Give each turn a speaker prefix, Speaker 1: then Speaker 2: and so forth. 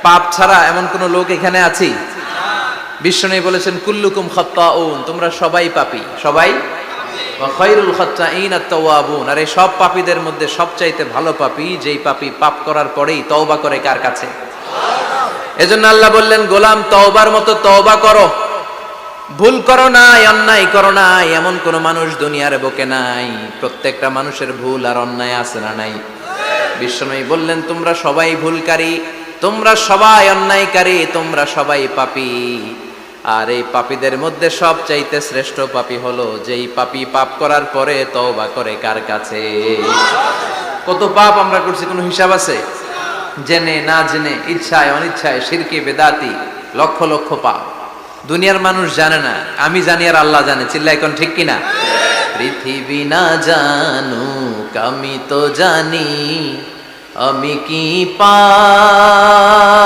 Speaker 1: পাপ ছাড়া এমন কোন লোক এখানে আছি? বিশ্বনবী বলেছেন কুল্লুকুম খাত্তাউন, তোমরা সবাই পাপী, সবাই। ওয়া খায়রুল খাত্তাইন আত-তাওয়াবুন, আর এই সব পাপীদের মধ্যে সবচাইতে ভালো পাপী যেই পাপী পাপ করার পরেই তওবা করে। কার কাছে? এজন্য আল্লাহ বললেন, গোলাম তওবার মতো তওবা করো, ভুল করো নাই, অন্যায় করো নাই, এমন কোন মানুষ দুনিয়ার বুকে নাই। প্রত্যেকটা মানুষের ভুল আর অন্যায় আছে না নাই? বিশ্বনবী বললেন, তোমরা সবাই ভুলকারী, তোমরা সবাই অন্যায়কারী, তোমরা সবাই পাপী। আর এই পাপীদের মধ্যে সবচাইতে শ্রেষ্ঠ পাপী হলো যেই পাপী পাপ করার পরে তওবা করে। কার কাছে? কত পাপ আমরা করছি, কোনো হিসাব আছে? জেনে না জেনে, ইচ্ছায় অনিচ্ছায়, শিরকে বেদাতি, লক্ষ লক্ষ পাপ। দুনিয়ার মানুষ জানে না, আমি জানি আর আল্লাহ জানে। চিল্লা এখন ঠিক কিনা? পৃথিবী না জানুক আমি তো জানি, আমি কি পাপ